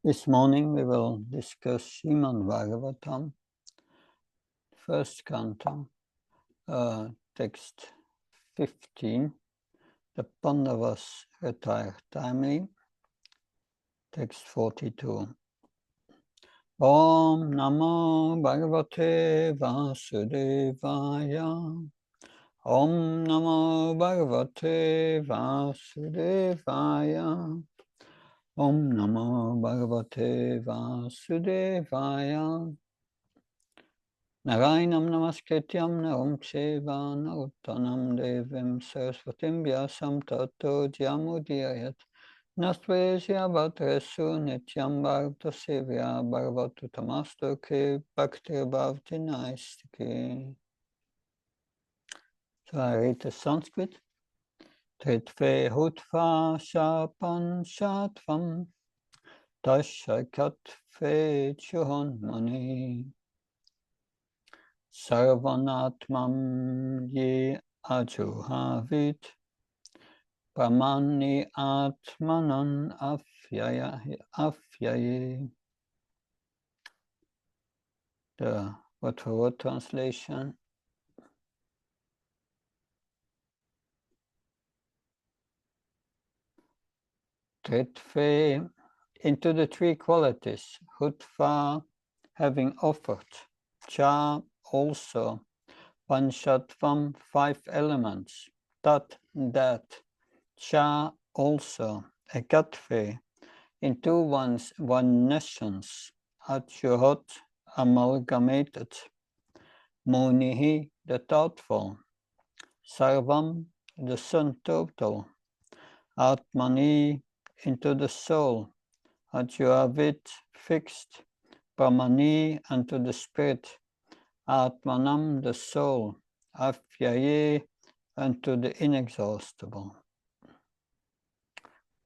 This morning we will discuss Srimad Bhagavatam, first canto, text 15, the Pandavas retire timely, text 42. Om Namo Bhagavate Vasudevaya. Om Namo Bhagavate Vasudevaya. Om Namo Bhagavate Vasudevaya. Narayanam Namaskrityam Naram Cheva Narottanam Devim Saraswatim Vyasam Tato Jyamudiyayat Nastvesya Bhatresu Nityam Bharata Sevya Bharvatu Tamastoke Bhakti Bhavati Naistike. So I read the Sanskrit. Tritve Hutva Shapan Shatvam Tashakatve Chuhon Mani Sarvanatmam ye ajuhavit pramani atmanan afyaye. The word-for-word translation. Tritve, into the three qualities, Hutva, having offered, Cha, also, Panchatvam, 5 elements, Tat, that, Cha, also, Ekatve, into one nations, Achuhot, amalgamated, Munihi, the thoughtful, Sarvam, the sum total, Atmani, into the soul, Achuavit, fixed, Pramani, unto the spirit, Atmanam, the soul, Afyaye, unto the inexhaustible.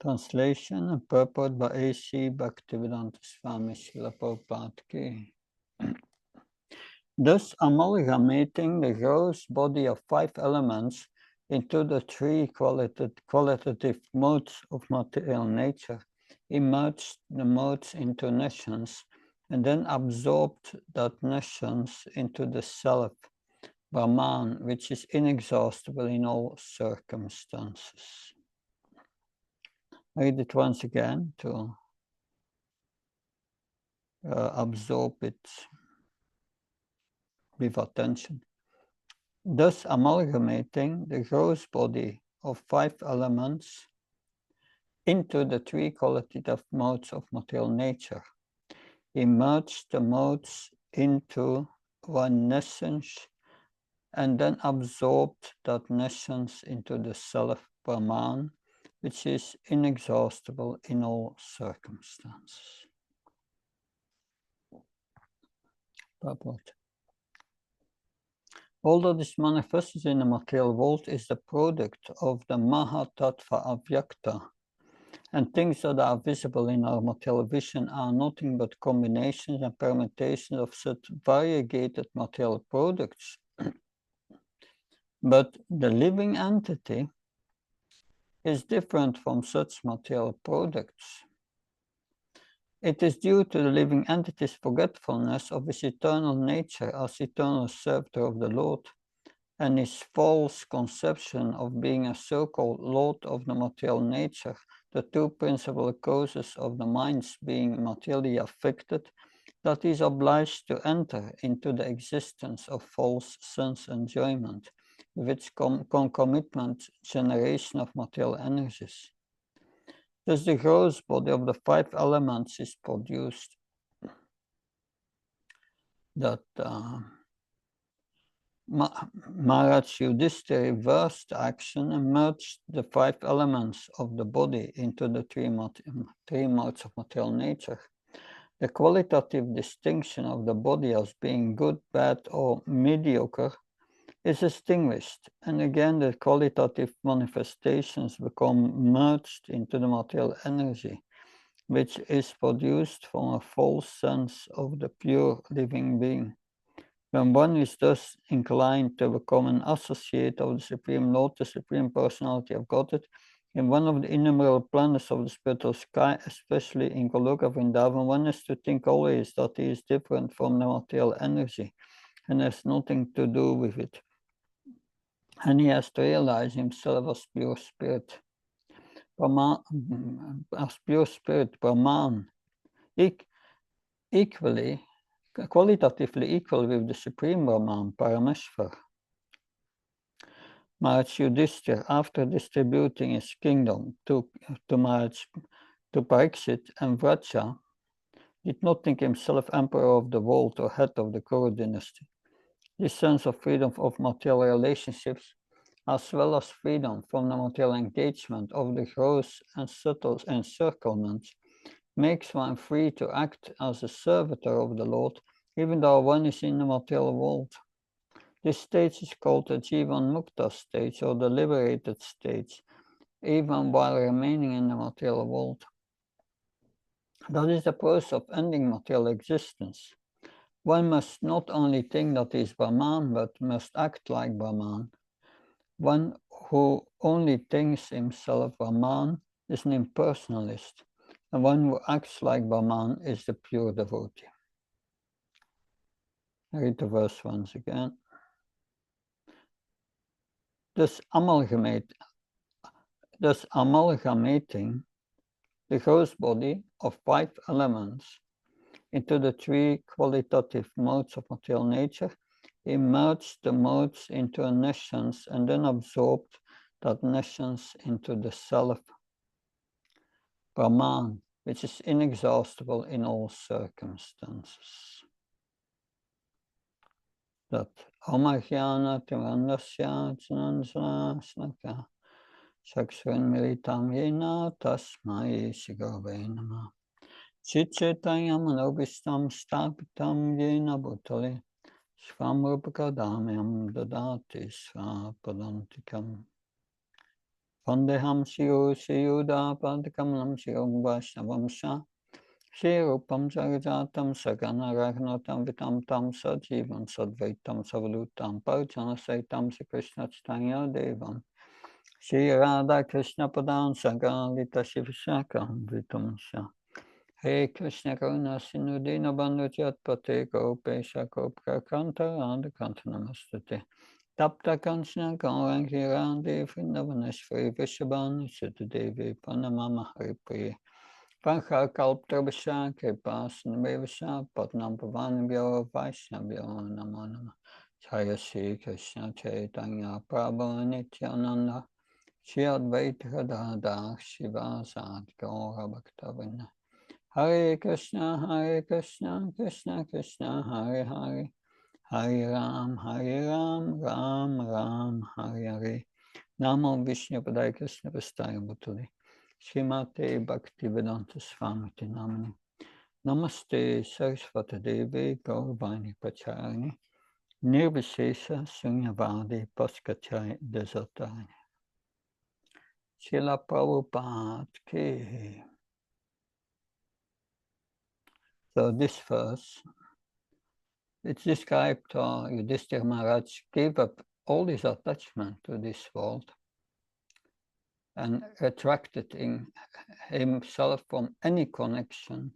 Translation and purport by A.C. Bhaktivedanta Swami Srila Prabhupada Ki. Thus amalgamating the gross body of 5 elements into the 3 qualitative modes of material nature, emerged the modes into nations, and then absorbed that nations into the self, Brahman, which is inexhaustible in all circumstances. I read it once again to absorb it with attention. Thus amalgamating the gross body of 5 elements into the 3 qualitative modes of material nature, emerged the modes into one essence, and then absorbed that essence into the self Brahman, which is inexhaustible in all circumstances. Purport. All that is manifested in the material world is the product of the Mahatattva Avyakta, and things that are visible in our material vision are nothing but combinations and permutations of such variegated material products. But the living entity is different from such material products. It is due to the living entity's forgetfulness of his eternal nature as eternal servitor of the Lord, and his false conception of being a so-called Lord of the material nature, the 2 principal causes of the mind's being materially affected, that he is obliged to enter into the existence of false sense enjoyment, with its concomitant generation of material energies. Thus the gross body of the 5 elements is produced. That Maharaj Yudhishthira reversed action and merged the 5 elements of the body into the 3 modes of material nature. The qualitative distinction of the body as being good, bad, or mediocre is extinguished, and again the qualitative manifestations become merged into the material energy, which is produced from a false sense of the pure living being. When one is thus inclined to become an associate of the Supreme Lord, the Supreme Personality of Godhead, In one of the innumerable planets of the spiritual sky, especially in Goloka Vrindavan, one has to think always that he is different from the material energy and has nothing to do with it. And he has to realize himself as pure spirit. As pure spirit, Brahman, equally, qualitatively equal with the Supreme Brahman, Parameshwar. Maharaj Yudhishthira, after distributing his kingdom to Parikshit and Vraja, did not think himself emperor of the world or head of the Kuru dynasty. This sense of freedom of material relationships, as well as freedom from the material engagement of the gross and subtle encirclements, makes one free to act as a servitor of the Lord, even though one is in the material world. This stage is called the Jivan Mukta stage, or the liberated stage, even while remaining in the material world. That is the process of ending material existence. One must not only think that he is Brahman, but must act like Brahman. One who only thinks himself Brahman is an impersonalist, and one who acts like Brahman is the pure devotee. I read the verse once again. Thus amalgamating the gross body of 5 elements into the 3 qualitative modes of material nature, he merged the modes into a nescience and then absorbed that nescience into the self, Brahman, which is inexhaustible in all circumstances. That Omajnana Tirandasya Jnanjana Snaka Shakshvan Militam Yena Tasmai Shigave Namah Chitchetayam Anobistam Stapitam Yena Bhutale Svamrupakadamyam Dadati Svapadantikam Vandeham Shiyo Shiyuda Padakamanam Shiyom Vaishnavam Shah Shirupam Jagajatam Sagana Ragnatam Vitam Tam Sajivam Sadvaitam Savalutam Parjana Saitam Sri Krishna Chaitanya Devam Shri Radha Krishna Padan Sagalita Shivashakam Vitam Shah Hare Krishna Karuna Sinudina Bandhu Jatpate Gopesha Gopka Kanta Radha Kanta Namastate Tapta Kanchana Gaurangi Randi Vrindavaneshwari Vishabhani Siddhadevi Panamama Haripriya Pancha Kalptrabhasha Kripasnavesha Patnam Pavanabhyo Vaishnavyo Namo Namo Jaya Shri Krishna Chaitanya Prabhu Nityananda Shri Advaita Gadadhar Shivasad Gaura Bhaktavinda Hare Krishna Krishna Krishna Hare Hare Hare Ram Ram Ram Hare Hare Namo Vishnu Padaya Krishna Prastaya Bhutale Srimate Bhaktivedanta Swamiti Namani Namaste Saraswati Devi Gauravani Pacharani Nirvishesha Sunyavadi Paskachai Desatani Srila Prabhupada Ki. So this verse, it's described Yudhishthira Maharaj gave up all his attachment to this world and retracted himself from any connection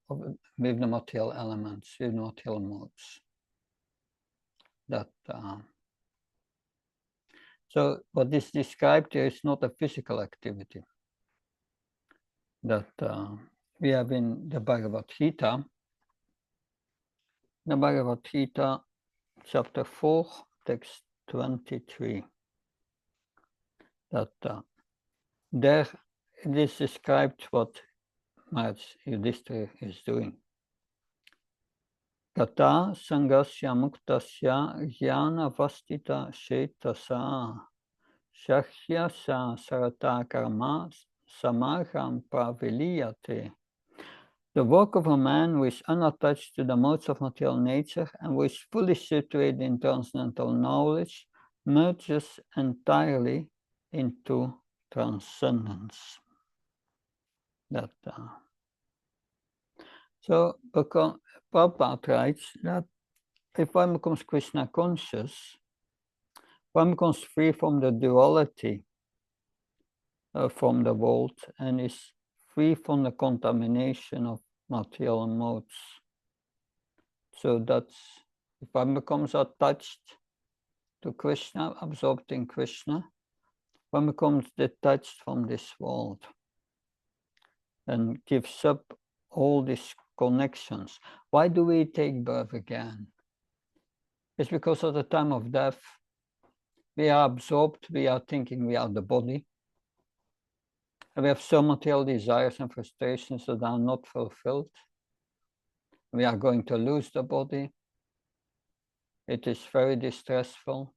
with the material elements, with material modes. That so what is described here is not a physical activity. That we have in the Bhagavad Gita. The Bhagavad Gita, chapter 4, text 23. That there it is described what Maharaj Yudhishthira is doing. Gata sangasya muktasya jnana vastita shetasa shakhya sa sarata karma samarham praviliyate. The work of a man who is unattached to the modes of material nature and who is fully situated in transcendental knowledge merges entirely into transcendence. That so Prabhupada writes that if one becomes Krishna conscious, one becomes free from the duality from the world and is free from the contamination of material modes. So that's, if one becomes attached to Krishna, absorbed in Krishna, one becomes detached from this world and gives up all these connections. Why do we take birth again? It's because at the time of death, we are absorbed, we are thinking we are the body. And we have so material desires and frustrations that are not fulfilled. We are going to lose the body. It is very distressful.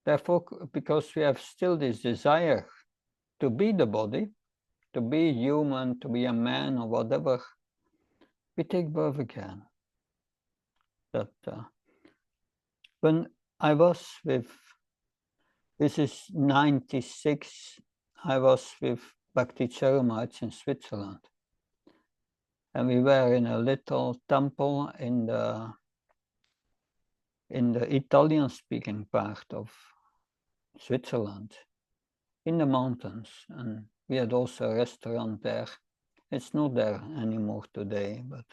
Therefore, because we have still this desire to be the body, to be human, to be a man or whatever, we take birth again. That when I was with, this is 96, I was with Bhakti Charamaj in Switzerland. And we were in a little temple in the Italian-speaking part of Switzerland, in the mountains. And we had also a restaurant there. It's not there anymore today, but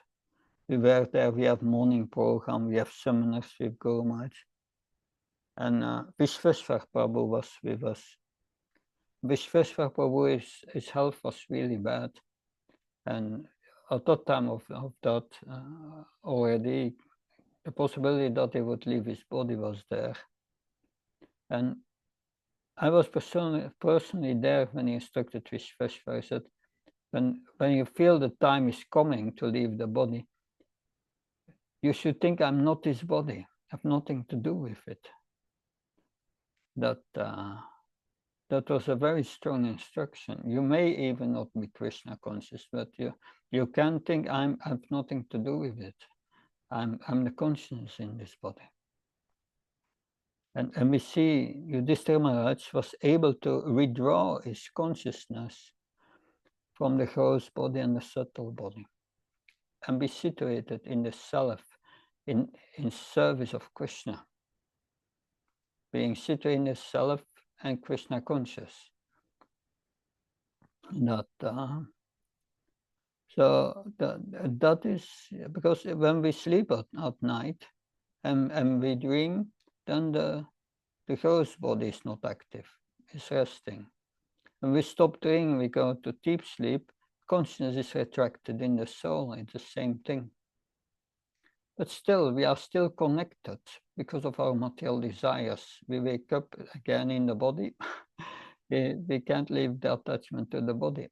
we were there. We have morning program, we have seminars with Guru Maharaj. And Vishveshwar Prabhu was with us. Vishveshwar Prabhu, his health was really bad. And at that time of that, already the possibility that he would leave his body was there. And I was personally there when he instructed Vishveshwar. He said, when you feel the time is coming to leave the body, you should think I'm not this body. I have nothing to do with it. That was a very strong instruction. You may even not be Krishna conscious, but you can think I have nothing to do with it. I'm the consciousness in this body. And we see Yudhishthira Maharaj was able to withdraw his consciousness from the gross body and the subtle body and be situated in the self, in service of Krishna, being situated in the self and Krishna conscious. That is because when we sleep at night and we dream, then the gross body is not active, it's resting. When we stop dreaming, we go to deep sleep, consciousness is retracted in the soul, it's the same thing. But still, we are still connected because of our material desires. We wake up again in the body. we can't leave the attachment to the body.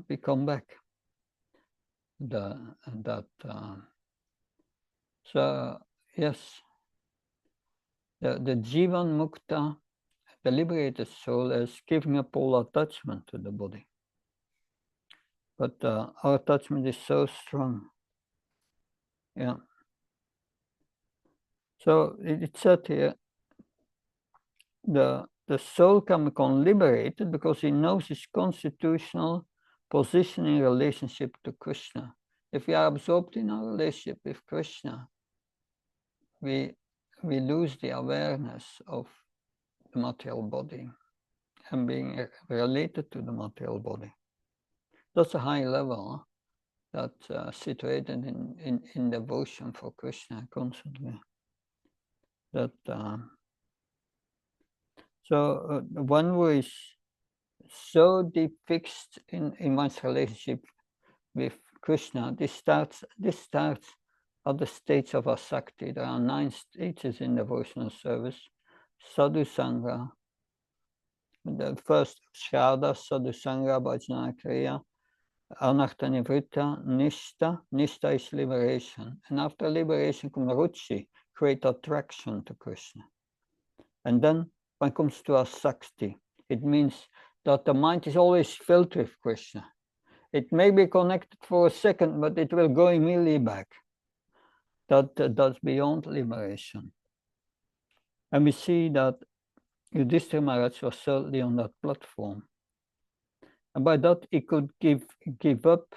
We come back. So yes, the Jivan Mukta, the liberated soul, is giving up all attachment to the body. But our attachment is so strong. Yeah. So it said here, the soul can become liberated because he knows his constitutional position in relationship to Krishna. If we are absorbed in our relationship with Krishna, we lose the awareness of the material body and being related to the material body. That's a high level that's situated in devotion for Krishna constantly. So one who is so deep fixed in one's relationship with Krishna, this starts at the stage of Asakti. There are 9 stages in devotional service. Sadhu Sangha, the first Shraddha, Sadhu Sangha, Bhajana Kriya, Anartha Nivritta, Nishta. Nishta is liberation. And after liberation comes Ruchi, great attraction to Krishna. And then when it comes to Asakti, it means that the mind is always filled with Krishna. It may be connected for a second, but it will go immediately back. That's beyond liberation. And we see that Yudhishthira Maharaj was certainly on that platform. And by that, he could give up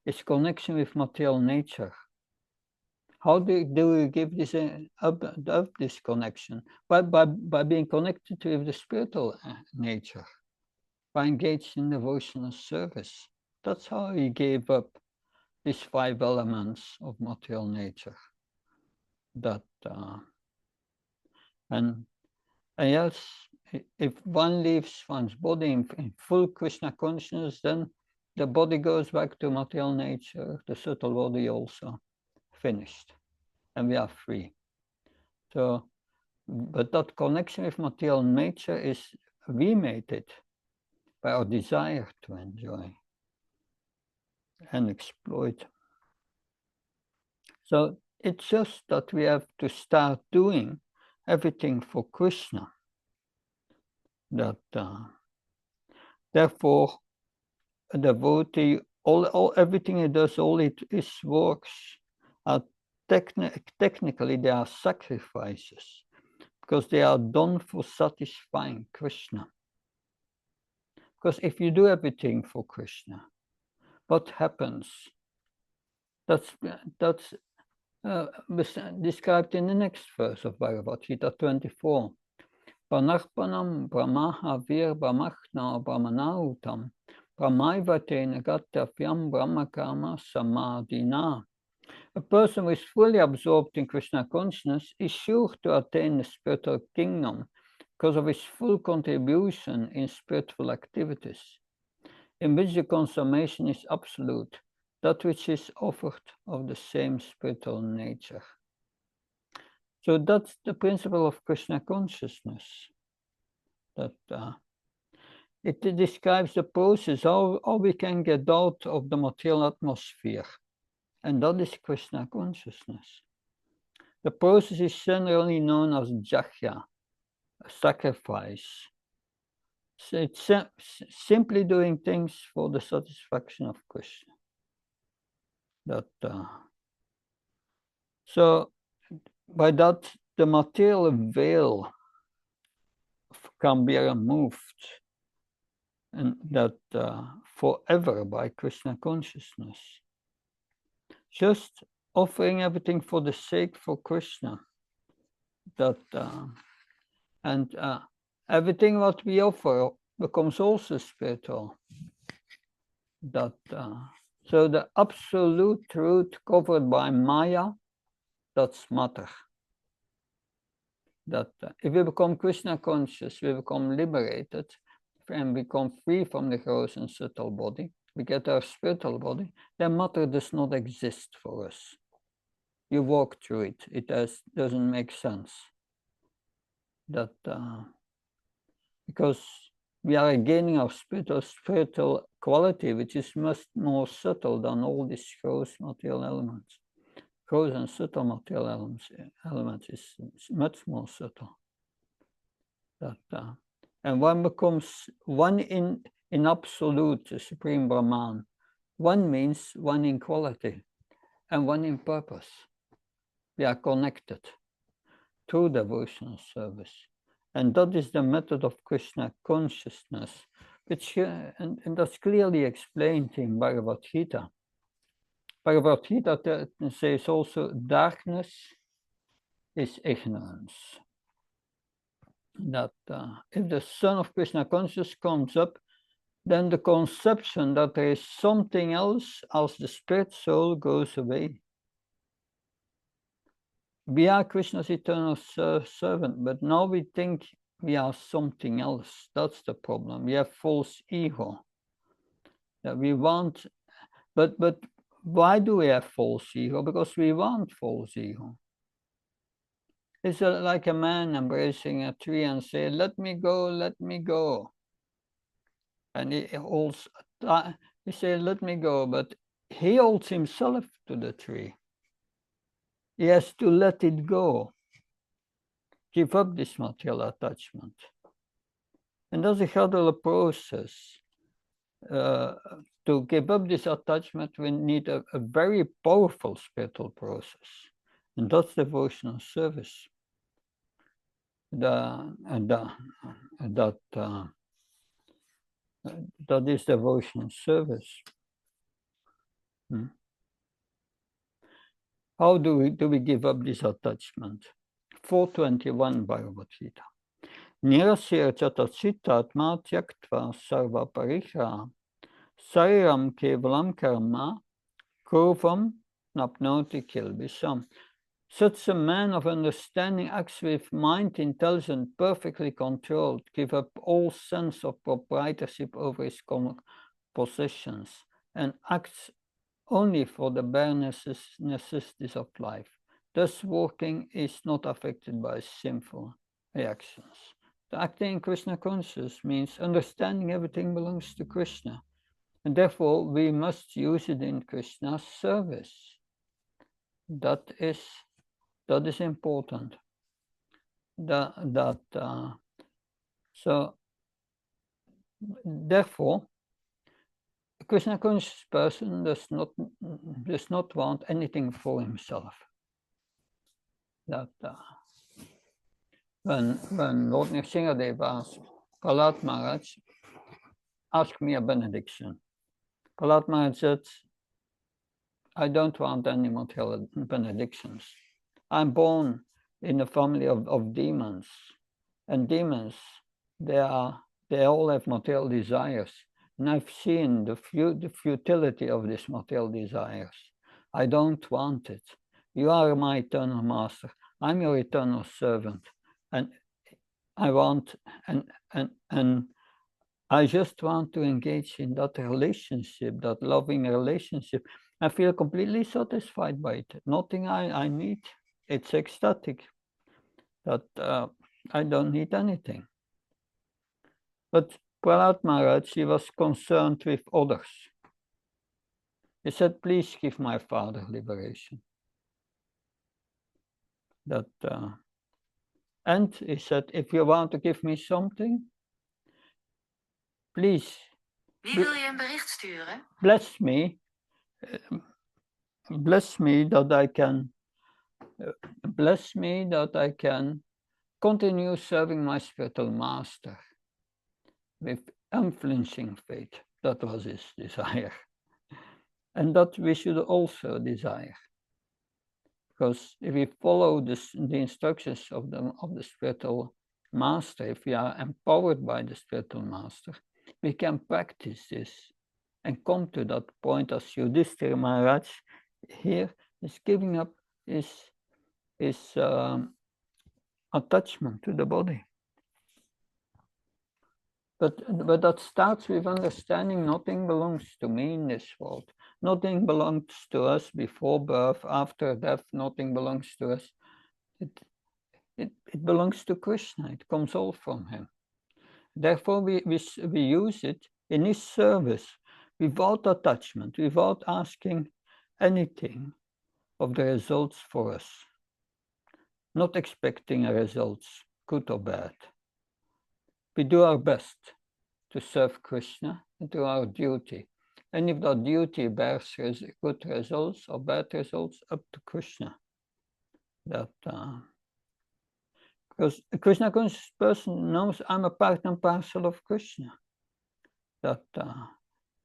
his connection with material nature. How do we give this up this connection? By being connected with the spiritual nature, by engaged in devotional service. That's how he gave up these 5 elements of material nature. That and yes, if one leaves one's body in full Krishna consciousness, then the body goes back to material nature, the subtle body also finished, and we are free. So, but that connection with material nature is, we made it by our desire to enjoy and exploit. So it's just that we have to start doing everything for Krishna. That therefore a devotee, everything he does, all his works are technically they are sacrifices, because they are done for satisfying Krishna. Because if you do everything for Krishna, what happens? That's described in the next verse of Bhagavad Gita 24. Panarpanam brahmahavir brahmachna brahmanautam brahmaivatena gatyavyam brahmakama samadhina. A person who is fully absorbed in Krishna consciousness is sure to attain the spiritual kingdom because of his full contribution in spiritual activities, in which the consummation is absolute, that which is offered of the same spiritual nature. So that's the principle of Krishna consciousness. That it describes the process, how we can get out of the material atmosphere. And that is Krishna consciousness. The process is generally known as jhaya, sacrifice. So it's simply doing things for the satisfaction of Krishna. That so by that the material veil can be removed, and that forever by Krishna consciousness. Just offering everything for the sake for Krishna. That and everything what we offer becomes also spiritual. That so the absolute truth covered by Maya, that's matter. That if we become Krishna conscious, we become liberated and become free from the gross and subtle body. We get our spiritual body. Then matter does not exist for us. You walk through it. It doesn't make sense. That because we are gaining our spiritual quality, which is much more subtle than all these gross material elements. Gross and subtle material elements is much more subtle. That and one becomes one in absolute, the supreme Brahman. One means one in quality and one in purpose. We are connected through devotional service. And that is the method of Krishna consciousness, which and that's clearly explained in Bhagavad Gita. Bhagavad Gita says also, darkness is ignorance. That if the Son of Krishna consciousness comes up, then the conception that there is something else as the spirit soul goes away. We are Krishna's eternal servant, but now we think we are something else. That's the problem. We have false ego. That we want, but why do we have false ego? Because we want false ego. It's like a man embracing a tree and say, "Let me go, let me go." And he holds, he says, "Let me go," but he holds himself to the tree. He has to let it go. Give up this material attachment. And that's a gradual process. To give up this attachment, we need a very powerful spiritual process. And that's devotional service. That is devotional service. How do we give up this attachment? 421 Bhagavad Gita. Nirasya chatachita tyaktva sarva pariha sairam kevalam karma kurvam napnoti kilbisham. Such a man of understanding acts with mind intelligent, perfectly controlled, give up all sense of proprietorship over his possessions, and acts only for the bare necessities of life. Thus, working is not affected by sinful reactions. The acting in Krishna consciousness means understanding everything belongs to Krishna, and therefore we must use it in Krishna's service. That is important. So therefore, a Krishna conscious person does not want anything for himself. That when Lord Nrsimhadev asked Prahlad Maharaj, ask me a benediction. Prahlad Maharaj said, I don't want any material benedictions. I'm born in a family of demons, and demons, they all have material desires, and I've seen the futility of these material desires. I don't want it. You are my eternal master. I'm your eternal servant, and I want and I just want to engage in that relationship, that loving relationship. I feel completely satisfied by it. Nothing I need. It's ecstatic. That I don't need anything. But Prahlad Maharaj, he was concerned with others. He said, please give my father liberation. And he said, if you want to give me something, please. Wie wil je een bericht sturen? Bless me that I can continue serving my spiritual master with unflinching faith. That was his desire. And that we should also desire. Because if we follow the instructions of the spiritual master, if we are empowered by the spiritual master, we can practice this and come to that point as Yudhishthira Maharaj here is giving up his attachment to the body. But that starts with understanding nothing belongs to me in this world. Nothing belongs to us before birth, after death, nothing belongs to us. It belongs to Krishna, it comes all from him. Therefore, we use it in his service without attachment, without asking anything of the results for us, not expecting results, good or bad. We do our best to serve Krishna and do our duty. And if that duty bears good results or bad results, up to Krishna. Because a Krishna conscious person knows I'm a part and parcel of Krishna.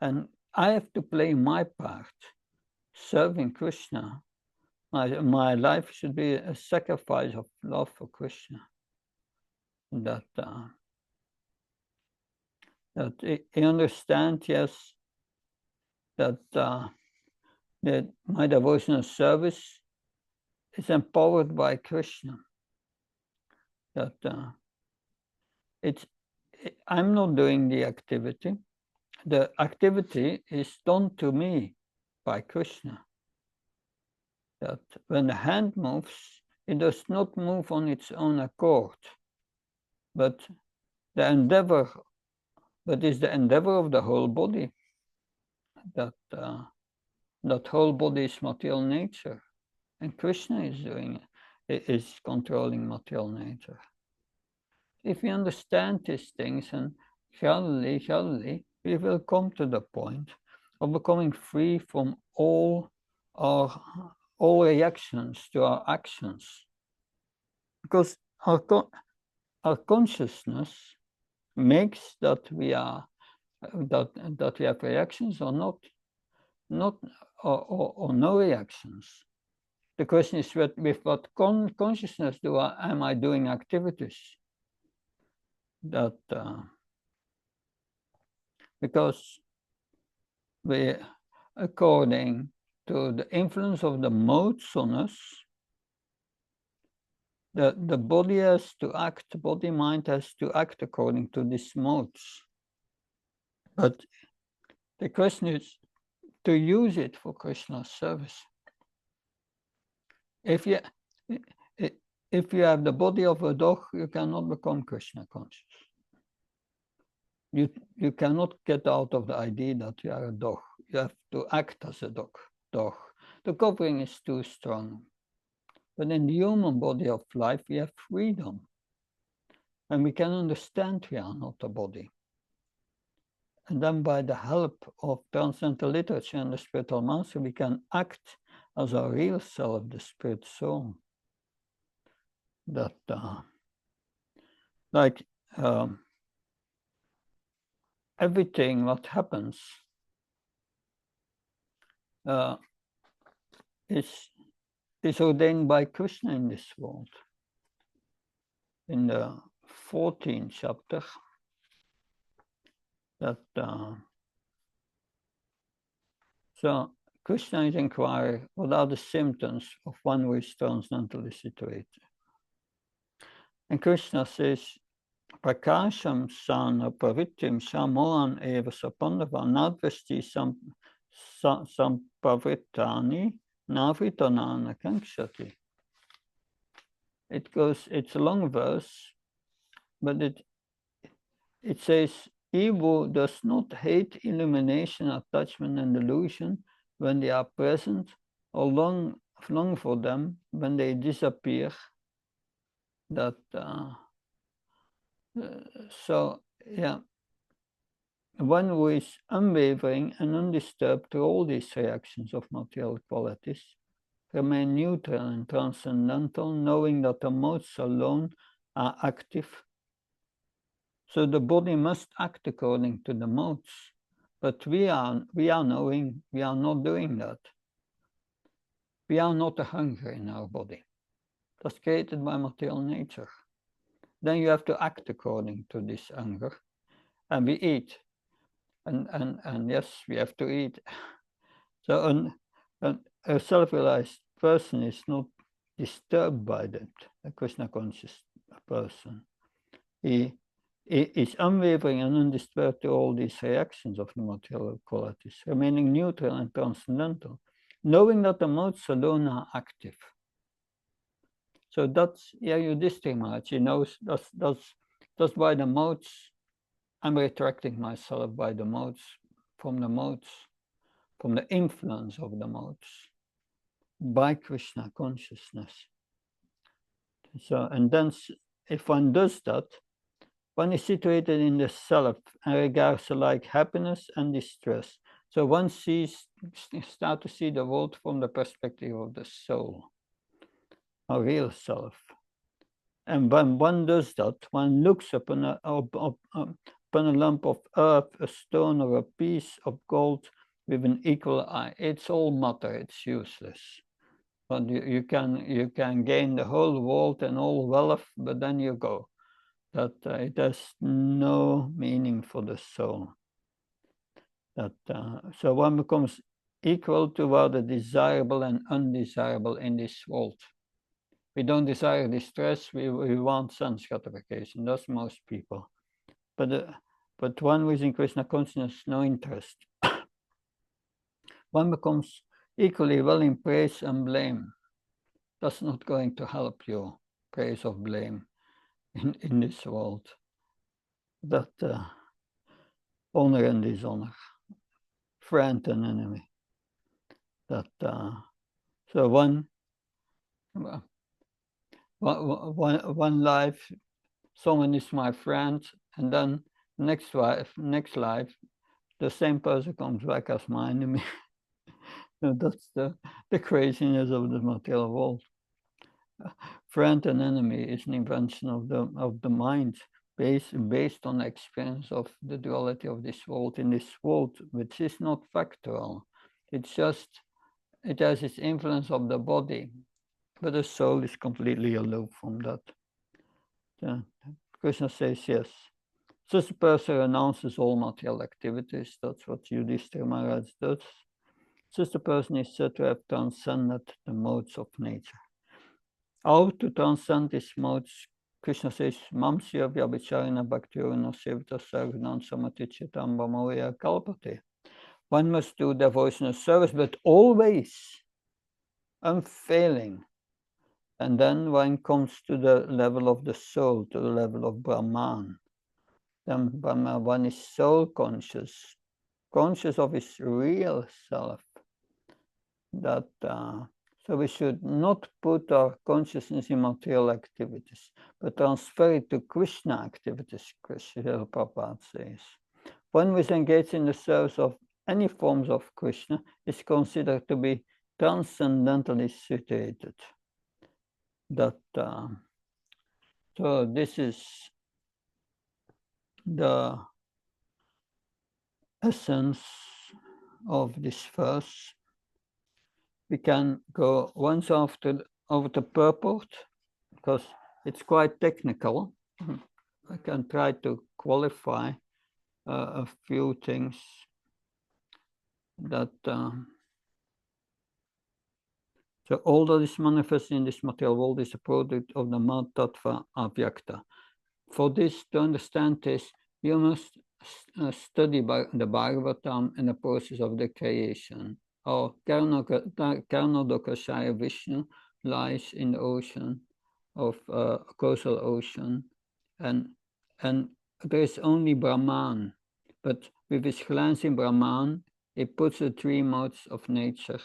And I have to play my part, serving Krishna. My life should be a sacrifice of love for Krishna. That he understands, yes, that my devotional service is empowered by Krishna. I'm not doing the activity. The activity is done to me by Krishna. That when the hand moves, it does not move on its own accord, but is the endeavor of the whole body. That whole body is material nature, and Krishna is controlling material nature. If we understand these things, and gradually, we will come to the point of becoming free from all reactions to our actions, because our consciousness makes that we have reactions or not or no reactions. The question is with what consciousness am I doing activities that because we, according to the influence of the modes on us, the body has to act, body mind has to act according to these modes. But the question is to use it for Krishna's service. If you have the body of a dog, you cannot become Krishna conscious. You cannot get out of the idea that you are a dog. You have to act as a dog. The covering is too strong. But in the human body of life, we have freedom. And we can understand we are not a body. And then by the help of transcendental literature and the spiritual master, we can act as our real self, the spirit soul. That, everything what happens is ordained by Krishna in this world. In the 14th chapter, that so Krishna is inquiring what are the symptoms of one who is transcendently situated. And Krishna says, Prakasham sana pravritim samohan eva sapandava nadvesti sampavritani navritanana kankshati. It's a long verse, but it says, he who does not hate illumination, attachment, and delusion when they are present, or long for them when they disappear, that one who is unwavering and undisturbed to all these reactions of material qualities, remain neutral and transcendental, knowing that the modes alone are active. So the body must act according to the modes, but we are knowing we are not doing that. We are not a hunger in our body. That's created by material nature. Then you have to act according to this hunger, and we eat, and yes, we have to eat. So a self-realized person is not disturbed by that. A Krishna conscious person, he is unwavering and undisturbed to all these reactions of the material qualities, remaining neutral and transcendental, knowing that the modes alone are active. So that's Yudhishthira Maharaj. He knows that's why the modes. I'm retracting myself by the modes, from the influence of the modes, by Krishna consciousness. So, and then if one does that, one is situated in the self and regards alike happiness and distress. So one start to see the world from the perspective of the soul, a real self. And when one does that, one looks upon a lump of earth, a stone, or a piece of gold with an equal eye. It's all matter, it's useless. But you can gain the whole world and all wealth, but then you go. That it has no meaning for the soul. That so one becomes equal to what the desirable and undesirable in this world. We don't desire distress, we want sense gratification. That's most people. But one who is in Krishna consciousness, no interest. One becomes equally well in praise and blame. That's not going to help you, praise or blame, in this world. That honor and dishonor, friend and enemy. That so one life, someone is my friend, and then next life, the same person comes back as my enemy. That's the craziness of the material world. Friend and enemy is an invention of the mind, based on the experience of the duality of this world. In this world, which is not factual, it's just it has its influence of the body. but the soul is completely aloof from that. Krishna says yes. Such a person renounces all material activities. That's what Yudhishthira Maharaj does. Such a person is said to have transcended the modes of nature. How to transcend these modes? Krishna says, Mamsya vyabhicharina bhaktiruna sevita sargunan samatichitam brahmavya kalpate. One must do devotional service, but always unfailing. And then one comes to the level of the soul, to the level of Brahman. Then Brahman, one is soul conscious, conscious of his real self. That so we should not put our consciousness in material activities, but transfer it to Krishna activities, Krishna Prabhupada says. One who is engaged in the service of any forms of Krishna is considered to be transcendentally situated. That so this is the essence of this verse. We can go once after over the purport, because it's quite technical. I can try to qualify a few things that so all that is manifested in this material world is a product of the Mad Tattva Avyakta. For this, to understand this, you must study the Bhagavatam and the process of the creation. Or Karnodakashaya Vishnu lies in the ocean of causal ocean, and there is only Brahman, but with his glance in Brahman, he puts the three modes of nature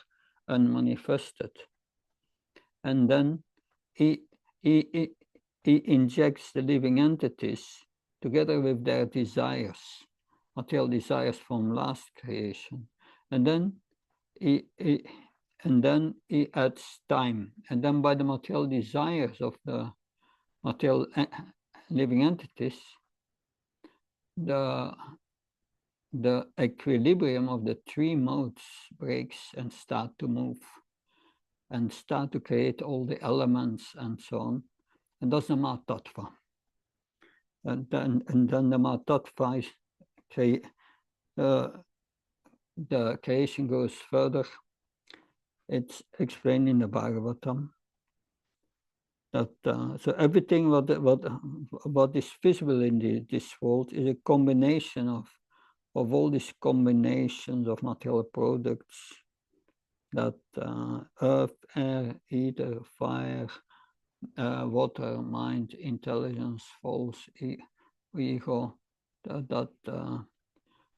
unmanifested, and then he injects the living entities together with their desires, material desires from last creation, and then he adds time, and then by the material desires of the material living entities, the equilibrium of the three modes breaks and start to move and start to create all the elements and so on. And that's the Mad Tattva. And then the Mad Tattva is the creation goes further. It's explained in the Bhagavatam that so everything what is visible in this world is a combination of all these combinations of material products, that earth, air, ether, fire, water, mind, intelligence, false ego.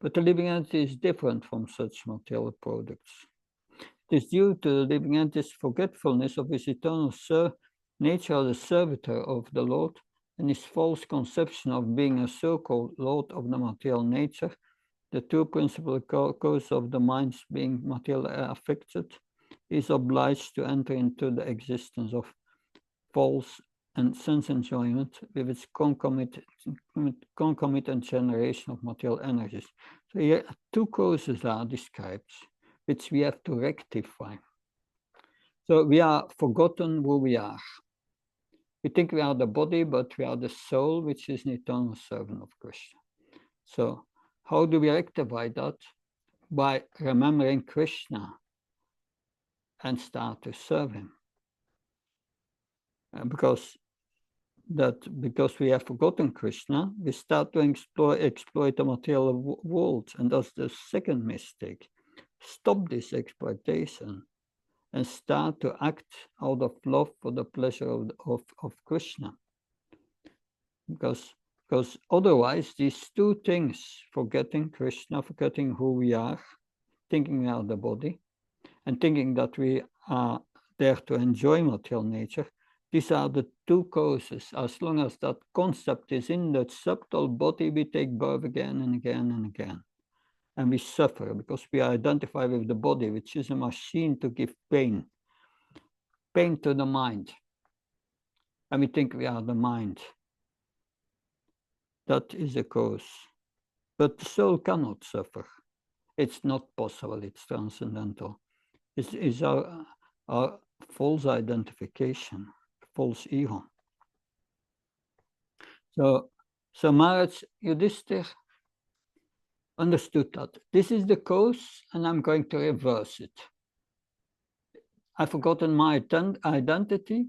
But the living entity is different from such material products. It is due to the living entity's forgetfulness of his eternal nature as a servitor of the Lord, and his false conception of being a so-called Lord of the material nature, the two principal causes of the mind's being materially affected, is obliged to enter into the existence of false and sense enjoyment with its concomitant generation of material energies. So here two causes are described, which we have to rectify. So we are forgotten who we are. We think we are the body, but we are the soul, which is an eternal servant of Krishna. So how do we rectify that? By remembering Krishna and start to serve him. Because we have forgotten Krishna, we start to exploit the material world, and that's the second mistake. Stop this exploitation and start to act out of love for the pleasure of Krishna. Because otherwise, these two things, forgetting Krishna, forgetting who we are, thinking we are the body, and thinking that we are there to enjoy material nature, these are the two causes. As long as that concept is in the subtle body, we take birth again and again and again. And we suffer because we identify with the body, which is a machine to give pain to the mind. And we think we are the mind. That is a cause. But the soul cannot suffer. It's not possible. It's transcendental. It's our false identification, false ego. So Maharaj Yudhishthira understood that this is the cause and I'm going to reverse it. I've forgotten my identity.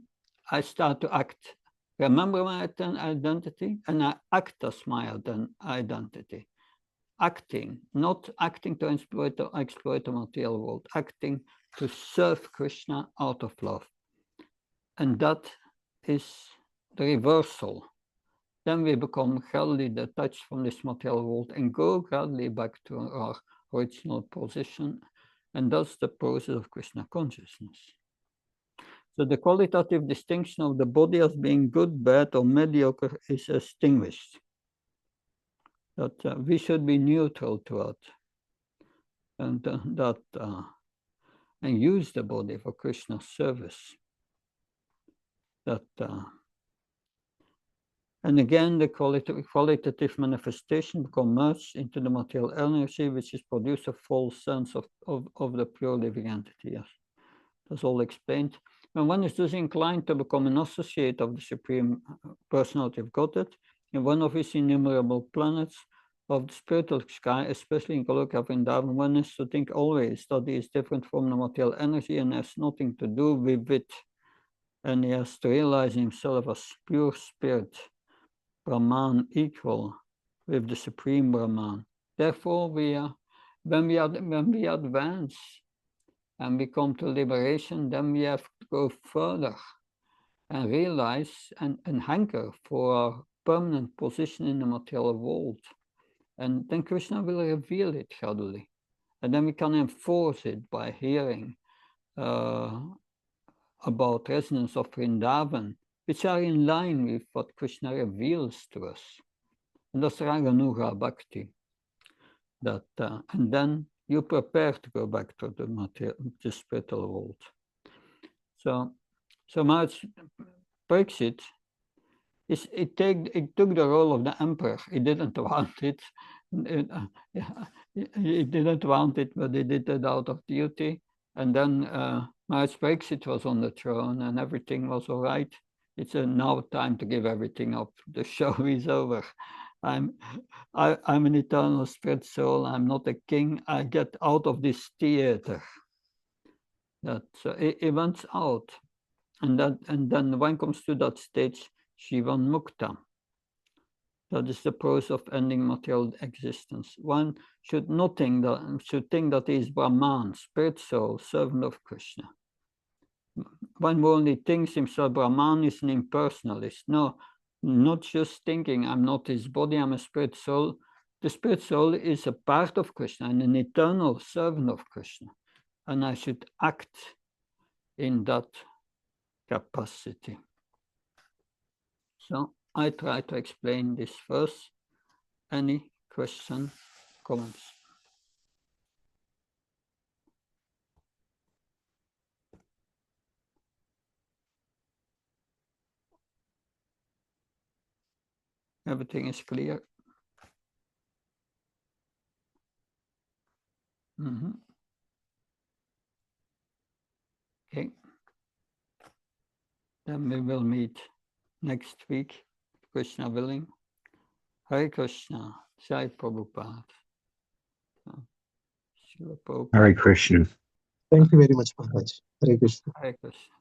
I start to act, remember my identity, and I act as my identity. Acting, not acting to exploit the material world, acting to serve Krishna out of love. And that is the reversal. Then we become gradually detached from this material world and go gradually back to our original position. And that's the process of Krishna consciousness. So the qualitative distinction of the body as being good, bad, or mediocre is extinguished. That we should be neutral to it, and and use the body for Krishna's service. And again, the qualitative manifestation become merged into the material energy, which is produce a false sense of the pure living entity. Yes, that's all explained. When one is thus inclined to become an associate of the Supreme Personality of Godhead in one of his innumerable planets of the spiritual sky, especially in Goloka Vrindavan, one is to think always that he is different from the material energy and has nothing to do with it. And he has to realize himself as pure spirit, Brahman, equal with the Supreme Brahman. Therefore, when we advance and we come to liberation, then we have to go further and realize and hanker for our permanent position in the material world. And then Krishna will reveal it gradually. And then we can enforce it by hearing about resonance of Vrindavan, which are in line with what Krishna reveals to us. And that's Raganuga Bhakti. And then you prepare to go back to the spiritual world. So Maharaj Parikshit, it took the role of the emperor. He didn't want it. He didn't want it, but he did it out of duty. And then Maharaj Parikshit was on the throne and everything was all right. It's now time to give everything up. The show is over. I'm an eternal spirit soul. I'm not a king. I get out of this theater. So it went out. And then one comes to that stage, Shivan Mukta. That is the process of ending material existence. One should think that he is Brahman, spirit soul, servant of Krishna. One who only thinks himself Brahman is an impersonalist. No, not just thinking I'm not his body, I'm a spirit soul. The spirit soul is a part of Krishna and an eternal servant of Krishna. And I should act in that capacity. So I try to explain this first. Any question, comments? Everything is clear. Okay. Then we will meet next week, Krishna willing. Hare Krishna, Jai Prabhupada. Hare Krishna. Thank you very much, Maharaj. Hare Krishna. Hare Krishna.